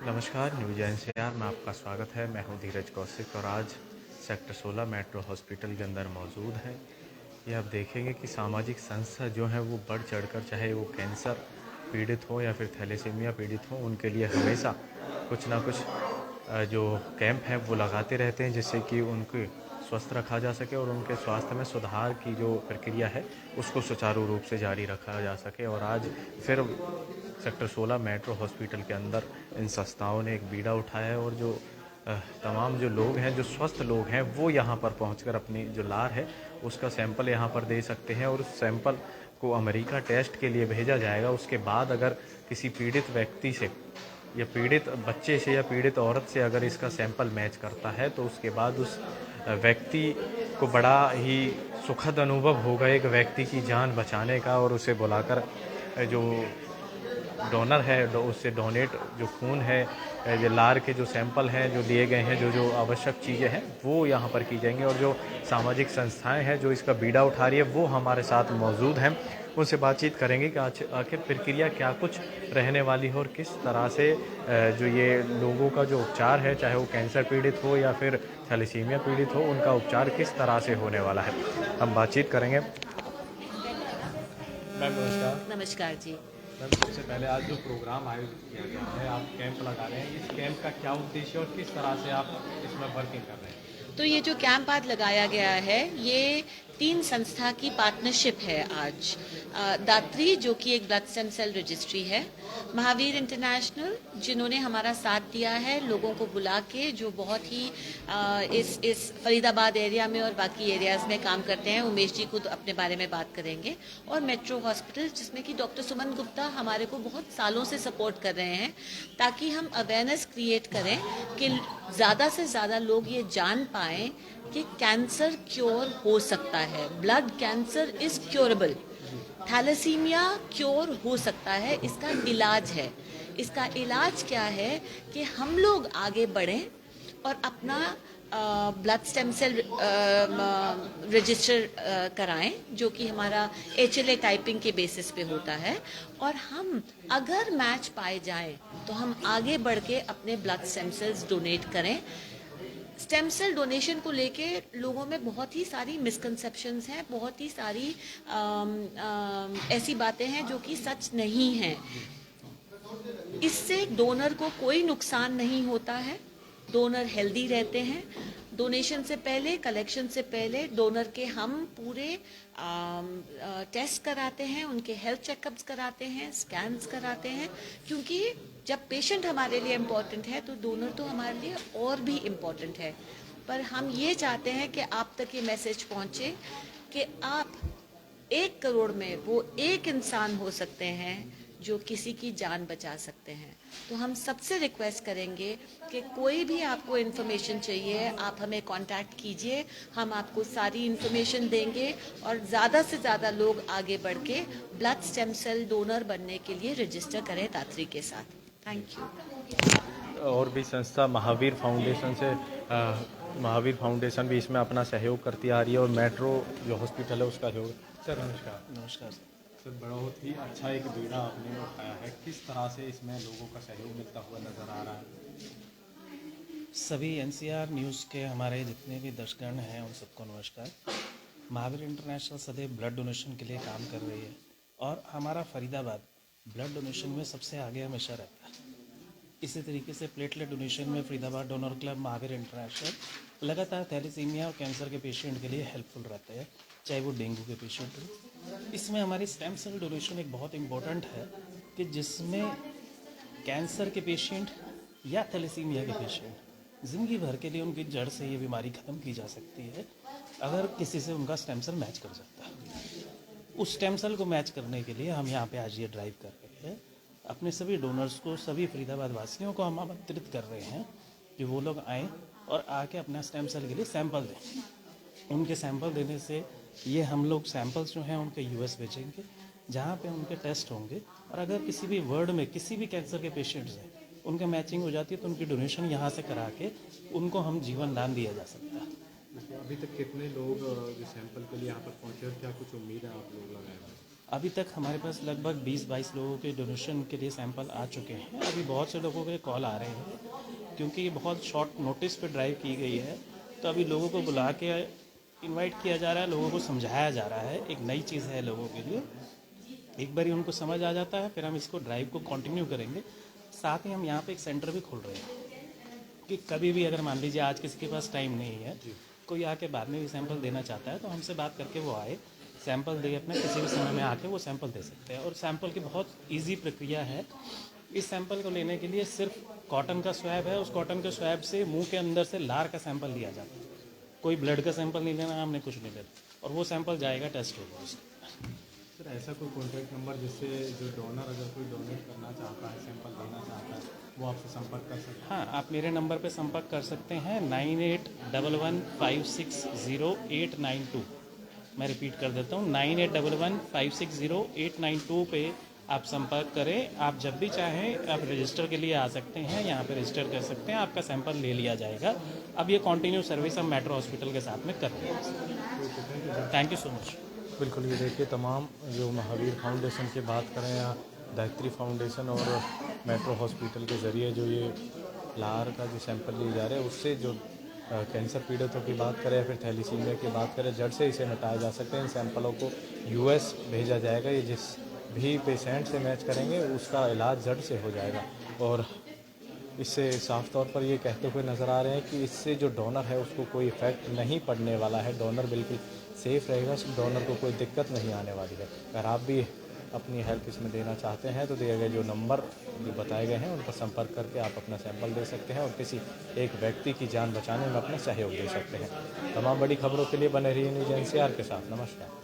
नमस्कार, news NCR में आपका स्वागत है। मैं हूं धीरज कौशिक और आज सेक्टर 16 मेट्रो हॉस्पिटल के अंदर मौजूद हैं। ये आप देखेंगे कि सामाजिक संस्था जो है वो बढ़ चढ़कर, चाहे वो कैंसर पीड़ित हो या फिर थैलेसीमिया पीड़ित हो, उनके लिए हमेशा कुछ ना कुछ जो कैंप है वो लगाते रहते हैं, जिससे कि उनको स्वस्थ रखा जा सके और उनके स्वास्थ्य में सुधार की जो प्रक्रिया है उसको सुचारू रूप से जारी रखा जा सके। और आज फिर सेक्टर 16 मेट्रो हॉस्पिटल के अंदर इन संस्थाओं ने एक बीड़ा उठाया है और जो तमाम जो लोग हैं, जो स्वस्थ लोग हैं, वो यहाँ पर पहुँचकर अपनी जो लार है उसका सैंपल यहाँ पर दे सकते हैं और उस सैंपल को अमेरिका टेस्ट के लिए भेजा जाएगा। उसके बाद अगर किसी पीड़ित व्यक्ति से या पीड़ित बच्चे से या पीड़ित औरत से अगर इसका सैंपल मैच करता है तो उसके बाद उस व्यक्ति को बड़ा ही सुखद अनुभव होगा एक व्यक्ति की जान बचाने का, और उसे बुलाकर जो डोनर है उससे डोनेट जो खून है, जो लार के जो सैंपल हैं जो लिए गए हैं, जो जो आवश्यक चीज़ें हैं वो यहाँ पर की जाएंगी। और जो सामाजिक संस्थाएं हैं जो इसका बीड़ा उठा रही है वो हमारे साथ मौजूद हैं। उनसे बातचीत करेंगे कि आखिर प्रक्रिया क्या कुछ रहने वाली है और किस तरह से जो ये लोगों का जो उपचार है, चाहे वो कैंसर पीड़ित हो या फिर थैलेसीमिया पीड़ित हो, उनका उपचार किस तरह से होने वाला है, हम बातचीत करेंगे। मैम नमस्कार। नमस्कार जी। मैम सबसे पहले आज जो प्रोग्राम आयोजित किया गया है, आप कैंप लगा रहे हैं, इस कैंप का क्या उद्देश्य और किस तरह से आप इसमें वर्किंग कर रहे हैं? तो ये जो कैंप आज लगाया गया है, ये 3 संस्था की पार्टनरशिप है आज। दात्री जो कि एक ब्लड स्टेम सेल रजिस्ट्री है, महावीर इंटरनेशनल जिन्होंने हमारा साथ दिया है लोगों को बुला के, जो बहुत ही इस फरीदाबाद एरिया में और बाकी एरियाज में काम करते हैं। उमेश जी खुद अपने बारे में बात करेंगे। और मेट्रो हॉस्पिटल जिसमें कि डॉक्टर सुमन गुप्ता हमारे को बहुत सालों से सपोर्ट कर रहे हैं, ताकि हम अवेयरनेस क्रिएट करें कि ज़्यादा से ज़्यादा लोग ये जान पाएँ कि कैंसर क्योर हो सकता है। Blood cancer is curable. Thalassaemia cure हो सकता है, इसका इलाज है। इसका इलाज क्या है कि हम लोग आगे बढ़ें और अपना ब्लड स्टेम सेल रजिस्टर कराएं, जो कि हमारा HLA टाइपिंग के बेसिस पे होता है। और हम अगर मैच पाए जाएं तो हम आगे बढ़ के अपने ब्लड स्टेम सेल्स डोनेट करें। स्टेम सेल डोनेशन को लेके लोगों में बहुत ही सारी मिसकंसेप्शंस हैं, बहुत ही सारी ऐसी बातें हैं जो कि सच नहीं हैं। इससे डोनर को कोई नुकसान नहीं होता है, डोनर हेल्दी रहते हैं। डोनेशन से पहले, कलेक्शन से पहले डोनर के हम पूरे टेस्ट कराते हैं, उनके हेल्थ चेकअप्स कराते हैं, स्कैन्स कराते हैं, क्योंकि जब पेशेंट हमारे लिए इम्पोर्टेंट है तो डोनर तो हमारे लिए और भी इम्पोर्टेंट है। पर हम ये चाहते हैं कि आप तक ये मैसेज पहुँचे कि आप 1 करोड़ में वो एक इंसान हो सकते हैं जो किसी की जान बचा सकते हैं। तो हम सबसे रिक्वेस्ट करेंगे कि कोई भी आपको इन्फॉर्मेशन चाहिए, आप हमें कांटेक्ट कीजिए, हम आपको सारी इन्फॉर्मेशन देंगे और ज़्यादा से ज़्यादा लोग आगे बढ़ के ब्लड स्टेम सेल डोनर बनने के लिए रजिस्टर करें दात्री के साथ। Thank you. और भी संस्था महावीर फाउंडेशन से महावीर फाउंडेशन भी इसमें अपना सहयोग करती आ रही है और मेट्रो जो हॉस्पिटल है उसका सहयोग। सर नमस्कार। नमस्कार सर। सर बहुत ही अच्छा एक बीड़ा आपने उठाया है, किस तरह से इसमें लोगों का सहयोग मिलता हुआ नजर आ रहा है? सभी NCR न्यूज़ के हमारे जितने भी दर्शकगण हैं उन सबको नमस्कार। महावीर इंटरनेशनल सदैव ब्लड डोनेशन के लिए काम कर रही है और हमारा फरीदाबाद ब्लड डोनेशन में सबसे आगे हमेशा रहता है। इसी तरीके से प्लेटलेट डोनेशन में Faridabad donor club Mahavir international लगातार थैलेसीमिया और कैंसर के पेशेंट के लिए हेल्पफुल रहता है, चाहे वो डेंगू के पेशेंट हो। इसमें हमारी स्टेम सेल डोनेशन एक बहुत इम्पोर्टेंट है कि जिसमें कैंसर के पेशेंट या थैलेसीमिया के पेशेंट ज़िंदगी भर के लिए उनकी जड़ से ये बीमारी ख़त्म की जा सकती है अगर किसी से उनका स्टेम सेल मैच कर सकता है। उस स्टेम सेल को मैच करने के लिए हम यहाँ पे आज ये ड्राइव कर रहे हैं। अपने सभी डोनर्स को, सभी फरीदाबाद वासियों को हम आमंत्रित कर रहे हैं कि वो लोग आएँ और आके अपना स्टेम सेल के लिए सैंपल दें। उनके सैंपल देने से ये हम लोग सैंपल्स जो हैं उनके US भेजेंगे, जहाँ पे उनके टेस्ट होंगे और अगर किसी भी वर्ड में किसी भी कैंसर के पेशेंट्स हैं उनका मैचिंग हो जाती है तो उनकी डोनेशन यहाँ से करा के उनको हम जीवन दान दिया जा सकता है। अभी तक कितने लोग जो सैंपल के लिए यहाँ पर पहुँचे और क्या कुछ उम्मीद है आप लोग लगाए हुए? अभी तक हमारे पास लगभग 20-22 लोगों के डोनेशन के लिए सैंपल आ चुके हैं। अभी बहुत से लोगों के कॉल आ रहे हैं, क्योंकि ये बहुत शॉर्ट नोटिस पे ड्राइव की गई है, तो अभी लोगों को बुला के इनवाइट किया जा रहा है, लोगों को समझाया जा रहा है। एक नई चीज़ है लोगों के लिए, एक बार उनको समझ आ जाता है, फिर हम इसको ड्राइव को कंटिन्यू करेंगे। साथ ही हम यहाँ पे एक सेंटर भी खोल रहे हैं कि कभी भी अगर मान लीजिए आज किसी के पास टाइम नहीं है, कोई आके बाद में भी सैंपल देना चाहता है, तो हमसे बात करके वो आए, सैंपल दे, अपने किसी भी समय में आके वो सैंपल दे सकते हैं। और सैंपल की बहुत ईजी प्रक्रिया है। इस सैंपल को लेने के लिए सिर्फ कॉटन का स्वैब है, उस कॉटन के स्वैब से मुंह के अंदर से लार का सैंपल लिया जाता है। कोई ब्लड का सैंपल नहीं लेना, हमने कुछ नहीं लेना, और वो सैंपल जाएगा, टेस्ट होगा उसका। सर ऐसा कोई कॉन्टैक्ट नंबर जिससे जो डोनर अगर कोई डोनेट करना चाहता है, सैंपल देना चाहता है, वो आपसे संपर्क कर सकते हैं? हाँ, आप मेरे नंबर पे संपर्क कर सकते हैं 9811560892। मैं रिपीट कर देता हूँ 9811560892 पे आप संपर्क करें। आप जब भी चाहें आप रजिस्टर के लिए आ सकते हैं, यहाँ पे रजिस्टर कर सकते हैं, आपका सैंपल ले लिया जाएगा। अब ये कंटिन्यू सर्विस हम मेट्रो हॉस्पिटल के साथ में कर रहे हैं। Thank you so much. बिल्कुल, ये देखिए तमाम जो महावीर फाउंडेशन की बात करें या गायत्री फाउंडेशन और मेट्रो हॉस्पिटल के ज़रिए जो ये लार का जो सैंपल लिए जा रहे हैं, उससे जो कैंसर पीड़ितों की बात करें या फिर थैलीसीमिया की बात करें, जड़ से इसे मिटाया जा सकते हैं। इन सैंपलों को यूएस भेजा जाएगा। ये जिस भी पेशेंट से मैच करेंगे उसका इलाज जड़ से हो जाएगा। और इससे साफ तौर पर ये कहते हुए नज़र आ रहे हैं कि इससे जो डोनर है उसको कोई इफ़ेक्ट नहीं पड़ने वाला है। डोनर बिल्कुल सेफ़ रहेगा, डोनर को कोई दिक्कत नहीं आने वाली है। अगर आप भी अपनी हेल्प इसमें देना चाहते हैं तो दिए गए जो नंबर जो बताए गए हैं उन पर संपर्क करके आप अपना सैंपल दे सकते हैं और किसी एक व्यक्ति की जान बचाने में अपना सहयोग दे सकते हैं। तमाम बड़ी खबरों के लिए बने रहिए न्यूज़ NCR के साथ। नमस्कार।